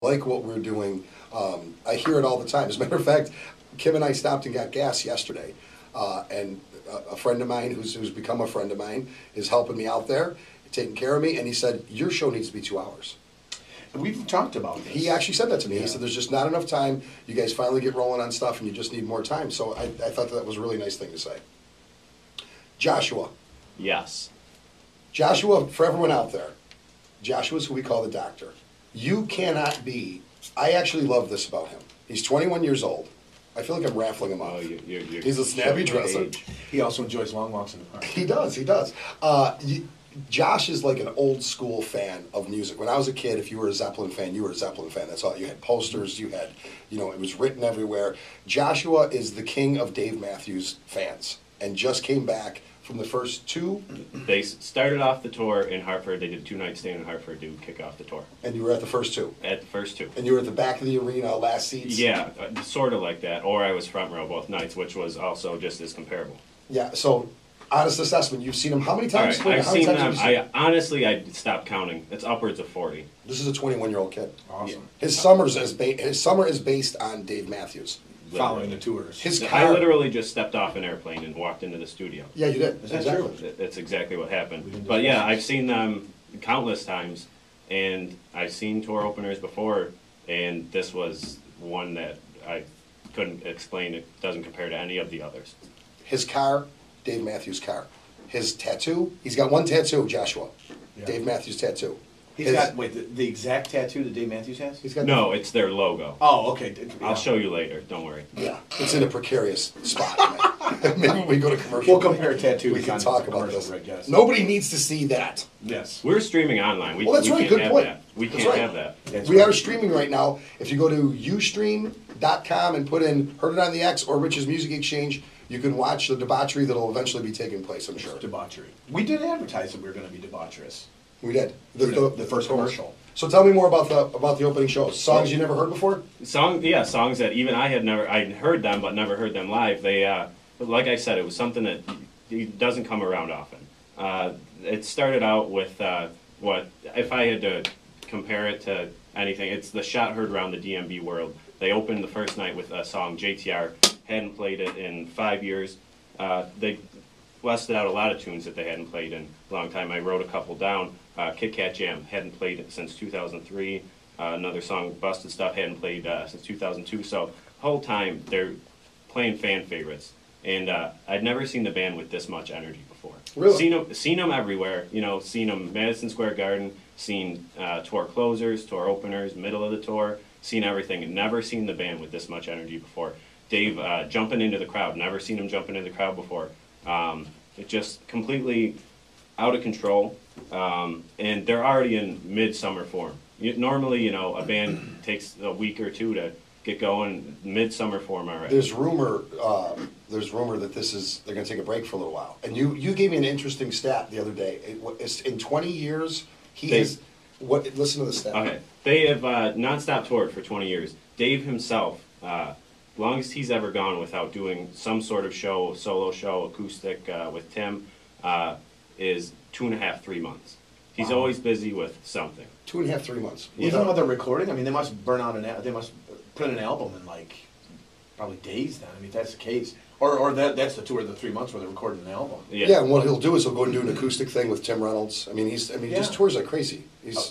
like what we're doing. I hear it all the time. As a matter of fact, Kim and I stopped and got gas yesterday, and a friend of mine who's become a friend of mine is helping me out there, taking care of me, and he said, your show needs to be 2 hours. We've talked about this. He actually said that to me. Yeah. He said, there's just not enough time. You guys finally get rolling on stuff, and you just need more time. So I thought that was a really nice thing to say. Joshua. Yes. Joshua, for everyone out there, Joshua's who we call the doctor. You cannot be, I actually love this about him. He's 21 years old. I feel like I'm raffling him off. Oh, you're He's a snappy dresser. He also enjoys long walks in the park. He does. Josh is like an old school fan of music. When I was a kid, if you were a Zeppelin fan, you were a Zeppelin fan. That's all. You had posters, you had, it was written everywhere. Joshua is the king of Dave Matthews fans and just came back from the first two. They started off the tour in Hartford. They did a 2-night stay in Hartford to kick off the tour. And you were at the first two? At the first two. And you were at the back of the arena, last seats? Yeah, sort of like that. Or I was front row both nights, which was also just as comparable. Yeah, so honest assessment, you've seen him how many times? All right, I've seen them. I stopped counting. It's upwards of 40. This is a 21-year-old kid. Awesome. His summer is based on Dave Matthews. Following the tours. I literally just stepped off an airplane and walked into the studio. Yeah, you did. Is that true? That's exactly what happened. But yeah, I've seen them countless times, and I've seen tour openers before, and this was one that I couldn't explain. It doesn't compare to any of the others. His car, Dave Matthews' car. His tattoo, he's got one tattoo, Joshua. Yeah. Dave Matthews tattoo. He's got, the exact tattoo that Dave Matthews has? He's got No, it's their logo. Oh, okay. I'll show you later, don't worry. Yeah, it's in a precarious spot. Maybe when we go to commercial. We'll compare tattoos. We can talk about this. Break, yes. Nobody needs to see that. Yes. We're streaming online. Well, that's right. Good point. We can't have that. We are streaming right now. If you go to ustream.com and put in Heard It on the X or Rich's Music Exchange, you can watch the debauchery that will eventually be taking place, I'm sure. Debauchery. We did advertise that we were going to be debaucherous. We did. The first commercial. So tell me more about the opening shows. Songs you never heard before? Songs that even I'd heard them but never heard them live. They, like I said, it was something that doesn't come around often. It started out with what, if I had to compare it to anything, it's the shot heard around the DMB world. They opened the first night with a song JTR, hadn't played it in 5 years. They busted out a lot of tunes that they hadn't played in a long time. I wrote a couple down. Kit Kat Jam, hadn't played it since 2003. Another song, Busted Stuff, hadn't played since 2002. So the whole time they're playing fan favorites. And I'd never seen the band with this much energy before. Really? Seen them everywhere. Seen them Madison Square Garden, seen tour closers, tour openers, middle of the tour, seen everything. Never seen the band with this much energy before. Dave jumping into the crowd, never seen him jumping into the crowd before. It just completely out of control, and they're already in midsummer form. Normally, a band takes a week or two to get going. Midsummer form already. There's rumor that they're going to take a break for a little while. And you gave me an interesting stat the other day. In 20 years, listen to the stat. Okay, they have nonstop toured for 20 years. Dave himself, longest he's ever gone without doing some sort of show, solo show, acoustic with Tim, is 2.5, 3 months. He's always busy with something. 2.5, 3 months. Even while they're recording, I mean, they must burn out they must put an album in probably days then. I mean, if that's the case. Or that's the 2 or the 3 months where they're recording an album. Yeah, and what he'll do is he'll go and do an acoustic thing with Tim Reynolds. I mean, he just tours like crazy.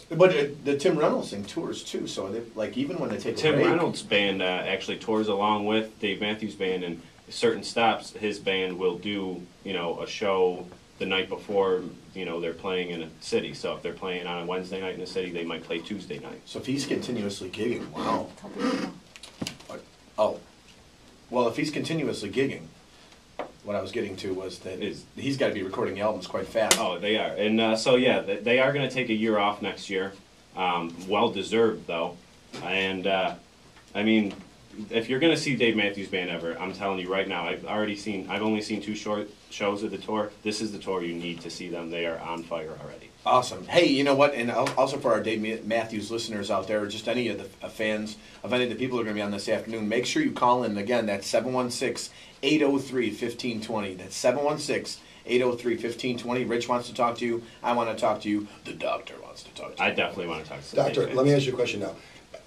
But the Tim Reynolds thing tours too, so even when they take a break. Tim Reynolds' band actually tours along with Dave Matthews' band, and certain stops, his band will do, a show the night before, they're playing in a city. So if they're playing on a Wednesday night in a city, they might play Tuesday night. So if he's continuously gigging, wow. Oh. Well, if he's continuously gigging, what I was getting to was that he's got to be recording albums quite fast. Oh, they are. And they are going to take a year off next year. Well-deserved, though. And, I mean, if you're going to see Dave Matthews Band ever, I'm telling you right now, I've only seen 2 short shows of the tour. This is the tour you need to see them. They are on fire already. Awesome. Hey, you know what? And also for our Dave Matthews listeners out there, or just any of the fans of any of the people who are going to be on this afternoon, make sure you call in. Again, that's 716-803-1520. That's 716-803-1520. Rich wants to talk to you. I want to talk to you. The doctor wants to talk to you. I definitely want to talk to you. Doctor, let me ask you a question now.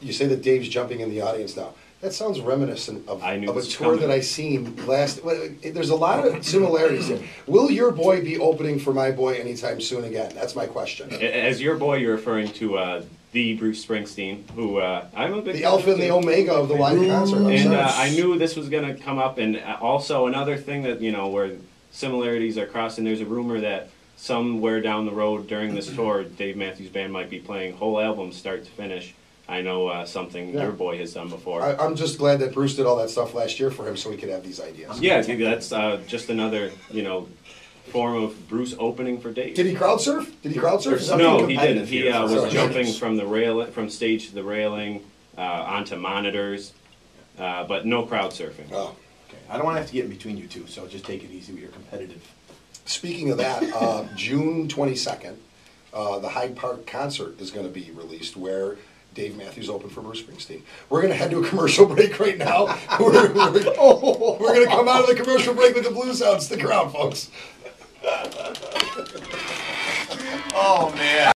you say that Dave's jumping in the audience now. That sounds reminiscent of I knew a this was tour coming. that I seen last. There's a lot of similarities there. Will your boy be opening for my boy anytime soon again? That's my question. As your boy, you're referring to the Bruce Springsteen, who I'm a big The alpha and the omega of the live concert. I'm And sorry. I knew this was going to come up. And also another thing that, where similarities are crossing, there's a rumor that somewhere down the road during this tour, Dave Matthews Band might be playing whole albums start to finish. I know something Yeah. your boy has done before. I'm just glad that Bruce did all that stuff last year for him so he could have these ideas. Yeah, I think that's just another, form of Bruce opening for Dave. Did he crowd surf? Did he crowd surf? There's Something No, he competitive didn't. He here. was Sorry. jumping from stage to the railing, onto monitors, but no crowd surfing. Oh. Okay, I don't want to have to get in between you two, so just take it easy with your competitive. Speaking of that, June 22nd, the Hyde Park concert is going to be released where Dave Matthews opened for Bruce Springsteen. We're going to head to a commercial break right now. We're going to come out of the commercial break with the Blue Sound. Stick around, folks.